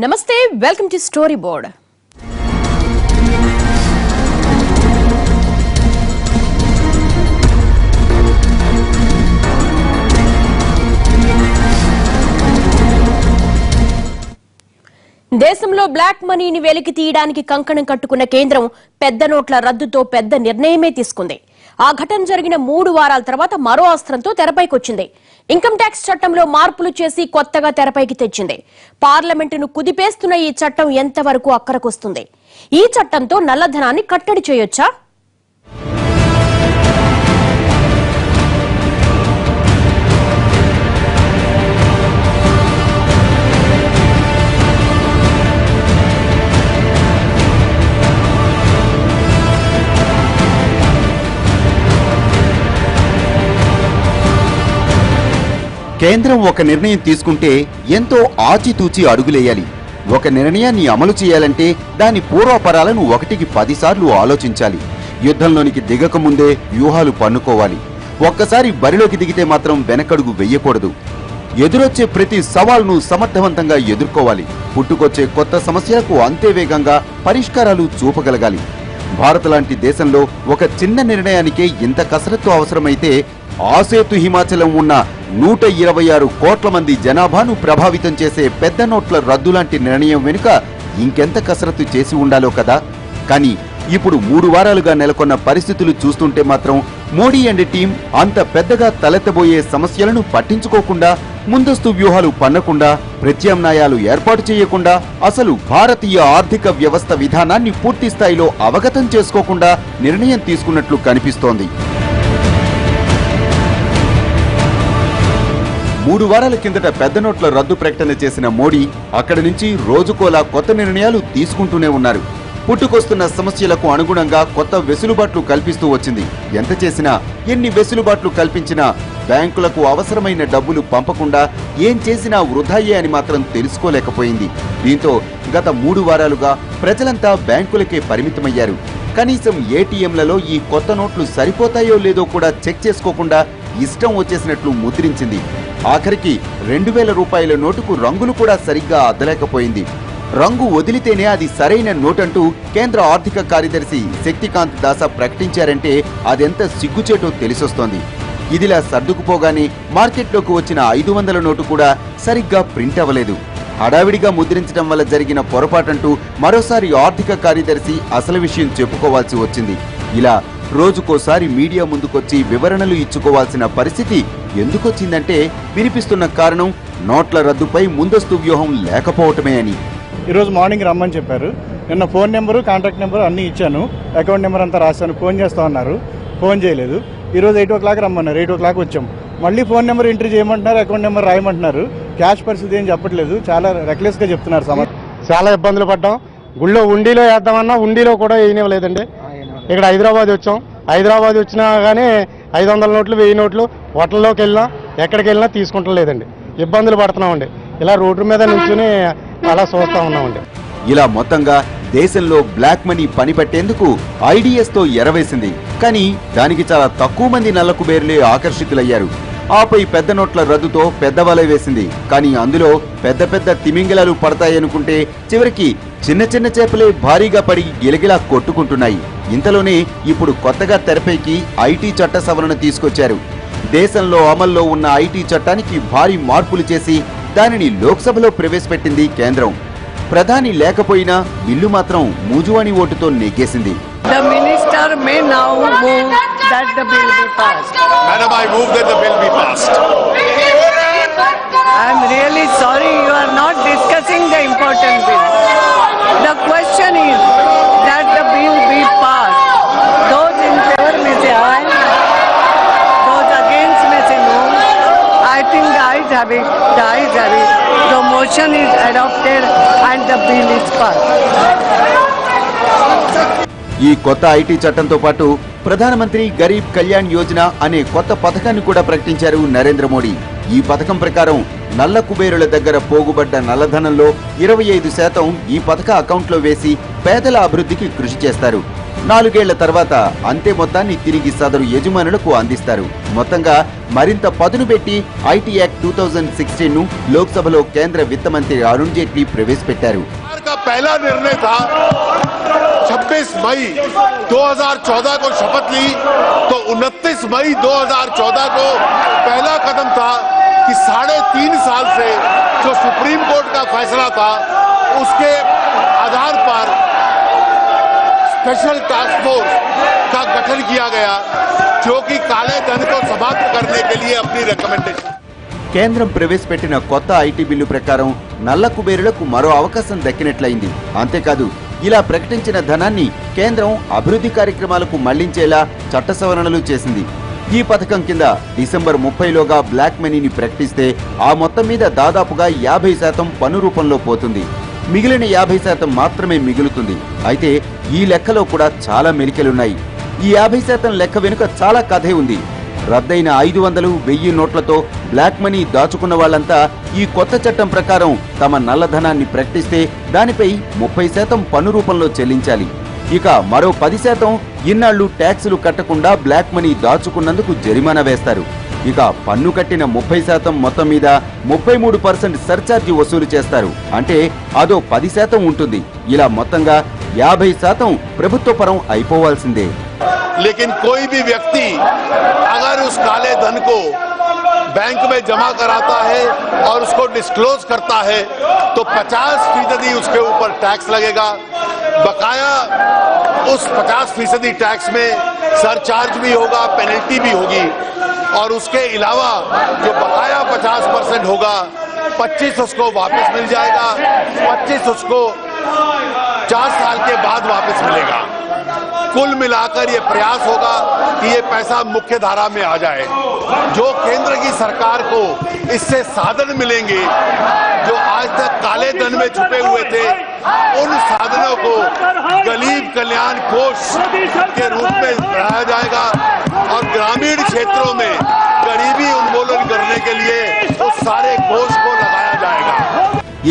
నమస్తే welcome to story board. దేశంలో black మనీని వెలికి తీయడానికి కంకణం కట్టుకున్న కేంద్రం పెద్ద నోట్ల రద్దుతో పెద్ద నిర్ణయమే తీసుకుంది. ఆ ఘటన జరిగిన 3 వారాల తర్వాత మరో అస్త్రంతో తెరపైకొచ్చింది. ఇన్కమ్ ట్యాక్స్ చట్టంలో మార్పులు చేసి కొత్తగా తెరపైకి తెచ్చింది. పార్లమెంటును కుదిపేస్తున్న ఈ చట్టం ఎంతవరకు అక్కరకొస్తుంది? ఈ చట్టంతో నల్లధనాన్ని కట్టడి చేయొచ్చా? కేంద్రం ఒక నిర్ణయం తీసుకుంటే ఎంతో ఆచితూచి అడుగులేయాలి. ఒక నిర్ణయాన్ని అమలు చేయాలంటే దాని పూర్వపరాలను 1కి 10 సార్లు ఆలోచించాలి. యుద్ధంలోనికి దిగకముందే వ్యూహాలు పన్నుకోవాలి. ఒక్కసారి బరిలోకి దిగితే మాత్రం వెనకడుగు వెయ్యకూడదు. ఎదురొచ్చే ప్రతి సవాల్ను సమర్థవంతంగా ఎదుర్కోవాలి. పుట్టుకొచ్చే కొత్త సమస్యలకు అంతే వేగంగా పరిష్కారాలు చూపగలగాలి. భారత్ లాంటి దేశంలో ఒక చిన్న నిర్ణయానికే ఇంత కసరత్తు అవసరమైతే ఆసేతు హిమాచలం ఉన్న 126 కోట్ల మంది జనాభాను ప్రభావితం చేసే పెద్ద నోట్ల రద్దు లాంటి నిర్ణయం వెనుక ఇంకెంత కసరత్తు చేసి ఉండాలో కదా. కానీ ఇప్పుడు 3 వారాలుగా నెలకొన్న పరిస్థితులు చూస్తుంటే మాత్రం మోడీ అండ్ టీం అంత పెద్దగా తలెత్తబోయే సమస్యలను పట్టించుకోకుండా, ముందస్తు వ్యూహాలు పన్నకుండా, ప్రత్యామ్నాయాలు ఏర్పాటు చేయకుండా, అసలు భారతీయ ఆర్థిక వ్యవస్థ విధానాన్ని పూర్తి స్థాయిలో అవగతం చేసుకోకుండా నిర్ణయం తీసుకున్నట్లు కనిపిస్తోంది. 3 వారాల కిందట పెద్ద నోట్ల రద్దు ప్రకటన చేసిన మోడీ అక్కడి నుంచి రోజుకోలా కొత్త నిర్ణయాలు తీసుకుంటూనే ఉన్నారు. పుట్టుకొస్తున్న సమస్యలకు అనుగుణంగా కొత్త వెసులుబాట్లు కల్పిస్తూ వచ్చింది. ఎంత చేసినా, ఎన్ని వెసులుబాట్లు కల్పించినా బ్యాంకులకు అవసరమైన డబ్బులు పంపకుండా ఏం చేసినా వృధాయే అని మాత్రం తెలుసుకోలేకపోయింది. దీంతో గత 3 వారాలుగా ప్రజలంతా బ్యాంకులకే పరిమితమయ్యారు. కనీసం ఏటీఎంలలో ఈ కొత్త నోట్లు సరిపోతాయో లేదో కూడా చెక్ చేసుకోకుండా ఇష్టం వచ్చేసినట్లు ముద్రించింది. ఆఖరికి 2000 రూపాయల నోటుకు రంగులు కూడా సరిగ్గా అద్దలేకపోయింది. రంగు వదిలితేనే అది సరైన నోటంటూ కేంద్ర ఆర్థిక కార్యదర్శి శక్తికాంత్ దాస ప్రకటించారంటే అదెంత సిగ్గుచేటో తెలిసొస్తోంది. ఇదిలా సర్దుకుపోగానే మార్కెట్లోకి వచ్చిన 500 నోటు కూడా సరిగ్గా ప్రింట్ అవ్వలేదు. హడావిడిగా ముద్రించడం వల్ల జరిగిన పొరపాటంటూ మరోసారి ఆర్థిక కార్యదర్శి అసలు విషయం చెప్పుకోవాల్సి వచ్చింది. ఇలా రోజుకోసారి మీడియా ముందుకొచ్చి వివరణలు ఇచ్చుకోవాల్సిన పరిస్థితి ఎందుకొచ్చిందంటే వినిపిస్తున్న కారణం నోట్ల రద్దుపై ముందస్తు వ్యూహం లేకపోవటమే అని. ఈరోజు మార్నింగ్ రమ్మని చెప్పారు. నిన్న ఫోన్ నెంబరు, కాంటాక్ట్ నెంబరు అన్నీ ఇచ్చాను. అకౌంట్ నెంబర్ అంతా రాశాను. ఫోన్ చేస్తా ఉన్నారు, ఫోన్ చేయలేదు. ఈరోజు 8 o'clock రమ్మన్నారు. 8 o'clock వచ్చాం. మళ్ళీ ఫోన్ నెంబర్ ఎంట్రీ చేయమంటున్నారు, అకౌంట్ నెంబర్ రాయమంటున్నారు. క్యాష్ పరిస్థితి ఏం చెప్పట్లేదు. చాలా రెక్లెస్గా చెప్తున్నారు. చాలా ఇబ్బందులు పడ్డాం. గుళ్ళో ఉండిలో వేద్దామన్నా ఉండిలో కూడా వేయనివ్వలేదండి. ఇక్కడ హైదరాబాద్ వచ్చాం. హైదరాబాద్ వచ్చినా కానీ 500 నోట్లు, 1000 నోట్లు హోటల్లోకి వెళ్ళినా ఎక్కడికి వెళ్ళినా తీసుకుంటం లేదండి. ఇబ్బందులు పడుతున్నామండి. ఇలా రోడ్డు మీద నుంచుని అలా చూస్తూ ఉన్నామండి. ఇలా మొత్తంగా దేశంలో బ్లాక్ మనీ పనిపట్టేందుకు ఐడిఎస్తో ఎరవేసింది. కానీ దానికి చాలా తక్కువ మంది నల్ల కుబేర్లే ఆకర్షితులయ్యారు. ఆపై పెద్ద నోట్ల రద్దుతో పెద్ద వల వేసింది. కానీ అందులో పెద్ద పెద్ద తిమింగలాలు పడతాయనుకుంటే చివరికి చిన్న చిన్న చేపలే భారీగా పడి గిలగిలా కొట్టుకుంటున్నాయి. ఇంతలోనే ఇప్పుడు కొత్తగా తెరపైకి ఐటీ చట్ట సవరణ తీసుకొచ్చారు. దేశంలో అమల్లో ఉన్న ఐటీ చట్టానికి భారీ మార్పులు చేసి దానిని లోక్సభలో ప్రవేశపెట్టింది కేంద్రం. ప్రధాని లేకపోయినా బిల్లు మాత్రం మూజువాణి ఓటుతో నెగ్గేసింది. The minister may now move that the bill be passed. Madam, I move that the bill be passed. I am really sorry you are not discussing the important bill. The question is that the bill be passed. Those in favor may say aye, those against may say no. I think the ayes have it. The ayes have it. The motion is adopted and the bill is passed. ఈ కొత్త IT చట్టంతో పాటు ప్రధానమంత్రి గరీబ్ కళ్యాణ్ యోజన అనే కొత్త పథకాన్ని కూడా ప్రకటించారు నరేంద్ర మోడీ. ఈ పథకం ప్రకారం నల్ల కుబేరుల దగ్గర పోగుబడ్డ నల్లధనంలో 25% ఈ పథక అకౌంట్లో వేసి పేదల అభివృద్ధికి కృషి చేస్తారు. 4 ఏళ్ల తర్వాత అంతే మొత్తాన్ని తిరిగి సదరు యజమానులకు అందిస్తారు. మొత్తంగా మరింత పదును పెట్టి ఐటీ యాక్ట్ 2016 ను లోక్సభలో కేంద్ర విత్త మంత్రి అరుణ్ జైట్లీ ప్రవేశపెట్టారు. पहला निर्णय था 26 मई 2014 को शपथ ली तो 29 मई 2014 को पहला कदम था कि 3.5 साल से जो सुप्रीम कोर्ट का फैसला था उसके आधार पर स्पेशल टास्क फोर्स का गठन किया गया जो कि काले धन को समाप्त करने के लिए अपनी रिकमेंडेशन. కేంద్రం ప్రవేశపెట్టిన కొత్త ఐటీ బిల్లు ప్రకారం నల్ల కుబేరులకు మరో అవకాశం దక్కినట్లయింది. అంతేకాదు ఇలా ప్రకటించిన ధనాన్ని కేంద్రం అభివృద్ధి కార్యక్రమాలకు మళ్లించేలా చట్ట సవరణలు చేసింది. ఈ పథకం కింద డిసెంబర్ 30లోగా బ్లాక్ మనీని ప్రకటిస్తే ఆ మొత్తం మీద దాదాపుగా 50% పన్ను రూపంలో పోతుంది. మిగిలిన 50% మాత్రమే మిగులుతుంది. అయితే ఈ లెక్కలో కూడా చాలా మెలికలున్నాయి. ఈ 50% లెక్క వెనుక చాలా కథే ఉంది. రద్దయిన 500, 1000 నోట్లతో బ్లాక్ మనీ దాచుకున్న వాళ్లంతా ఈ కొత్త చట్టం ప్రకారం తమ నల్లధనాన్ని ప్రకటిస్తే దానిపై 30% పన్ను రూపంలో చెల్లించాలి. ఇక మరో 10% ఇన్నాళ్లు ట్యాక్సులు కట్టకుండా బ్లాక్ మనీ దాచుకున్నందుకు జరిమానా వేస్తారు. ఇక పన్ను కట్టిన 30% మొత్తం మీద 33% సర్చార్జి వసూలు చేస్తారు. అంటే అదో 10% ఉంటుంది. ఇలా మొత్తంగా 50% ప్రభుత్వ పరం అయిపోవాల్సిందే. लेकिन कोई भी व्यक्ति अगर उस काले धन को बैंक में जमा कराता है और उसको डिस्क्लोज करता है तो 50% उसके ऊपर टैक्स लगेगा. बकाया उस 50% टैक्स में सरचार्ज भी होगा, पेनल्टी भी होगी और उसके अलावा जो बकाया 50% होगा 25 उसको वापस मिल जाएगा, 25 उसको 4 साल के बाद वापस मिलेगा. कुल मिलाकर ये प्रयास होगा कि ये पैसा मुख्य धारा में आ जाए. जो केंद्र की सरकार को इससे साधन मिलेंगे जो आज तक काले धन में छुपे हुए थे उन साधनों को गरीब कल्याण कोष के रूप में बढ़ाया जाएगा और ग्रामीण क्षेत्रों में गरीबी उन्मूलन करने के लिए उस सारे कोष को लगाया जाएगा.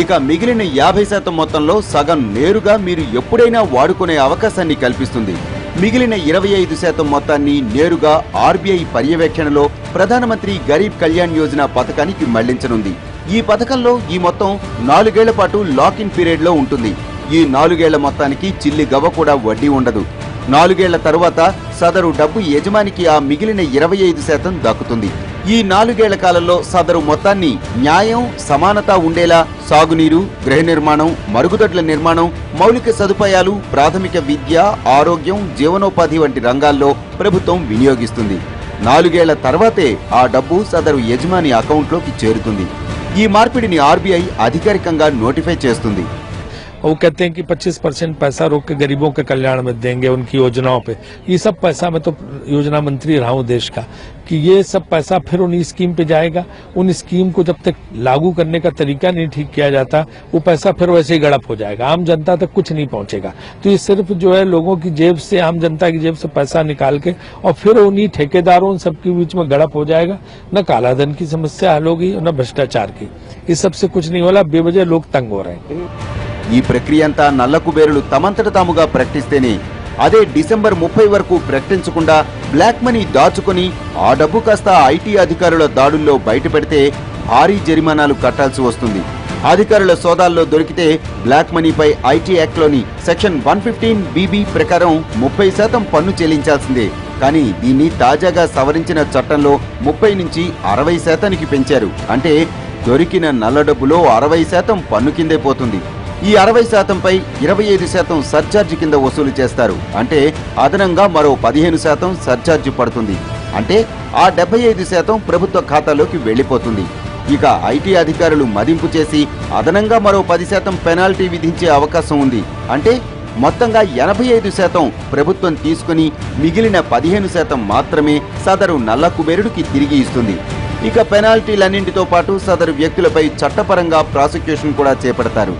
ఇక మిగిలిన 50% మొత్తంలో సగం నేరుగా మీరు ఎప్పుడైనా వాడుకునే అవకాశాన్ని కల్పిస్తుంది. మిగిలిన 25% మొత్తాన్ని నేరుగా ఆర్బీఐ పర్యవేక్షణలో ప్రధానమంత్రి గరీబ్ కళ్యాణ్ యోజన పథకానికి మళ్లించనుంది. ఈ పథకంలో ఈ మొత్తం 4 ఏళ్ల పాటు లాక్ ఇన్ పీరియడ్ లో ఉంటుంది. ఈ 4 ఏళ్ల మొత్తానికి చిల్లి గవ్వ కూడా వడ్డీ ఉండదు. 4 ఏళ్ల తరువాత సదరు డబ్బు యజమానికి ఆ మిగిలిన 25% దక్కుతుంది. ఈ 4 ఏళ్ల కాలంలో సదరు మొత్తాన్ని న్యాయం, సమానత ఉండేలా సాగునీరు, గృహ నిర్మాణం, మరుగుదొడ్ల నిర్మాణం, మౌలిక సదుపాయాలు, ప్రాథమిక విద్య, ఆరోగ్యం, జీవనోపాధి వంటి రంగాల్లో ప్రభుత్వం వినియోగిస్తుంది. 4 ఏళ్ల తర్వాతే ఆ డబ్బు సదరు యజమాని అకౌంట్లోకి చేరుతుంది. ఈ మార్పిడిని ఆర్బీఐ అధికారికంగా నోటిఫై చేస్తుంది. वो कहते हैं कि 25% पैसा रोक के गरीबों के कल्याण में देंगे उनकी योजनाओं पे. ये सब पैसा, मैं तो योजना मंत्री रहा हूं देश का, कि ये सब पैसा फिर उन स्कीम पे जाएगा. उन स्कीम को जब तक लागू करने का तरीका नहीं ठीक किया जाता वो पैसा फिर वैसे ही गड़प हो जाएगा, आम जनता तक कुछ नहीं पहुंचेगा. तो ये सिर्फ जो है लोगों की जेब से, आम जनता की जेब से पैसा निकाल के और फिर उन्हीं ठेकेदारों उन सबके बीच में गड़प हो जाएगा. न कालाधन की समस्या हल होगी न भ्रष्टाचार की. इस सबसे कुछ नहीं होला. बेवजह लोग तंग हो रहे हैं. ఈ ప్రక్రియ అంతా నల్ల కుబేరులు తమంతట తాముగా ప్రకటిస్తేనే, అదే డిసెంబర్ 30 వరకు ప్రకటించకుండా బ్లాక్ మనీ దాచుకుని ఆ డబ్బు కాస్త ఐటీ అధికారుల దాడుల్లో బయటపెడితే భారీ జరిమానాలు కట్టాల్సి వస్తుంది. అధికారుల సోదాల్లో దొరికితే బ్లాక్ మనీపై ఐటీ యాక్ట్లోని సెక్షన్ 115BB ప్రకారం 30% పన్ను చెల్లించాల్సిందే. కానీ దీన్ని తాజాగా సవరించిన చట్టంలో 30 నుంచి 60%కి పెంచారు. అంటే దొరికిన నల్ల డబ్బులో 60% పన్ను కిందే పోతుంది. ఈ 60%పై 25% సర్చార్జి కింద వసూలు చేస్తారు. అంటే అదనంగా మరో 15% సర్చార్జి పడుతుంది. అంటే ఆ 75% ప్రభుత్వ ఖాతాలోకి వెళ్లిపోతుంది. ఇక ఐటీ అధికారులు మదింపు చేసి అదనంగా మరో 10% పెనాల్టీ విధించే అవకాశం ఉంది. అంటే మొత్తంగా 85% ప్రభుత్వం తీసుకుని మిగిలిన 15% మాత్రమే సదరు నల్ల కుబేరుడికి తిరిగి ఇస్తుంది. ఇక పెనాల్టీలన్నింటితో పాటు సదరు వ్యక్తులపై చట్టపరంగా ప్రాసిక్యూషన్ కూడా చేపడతారు.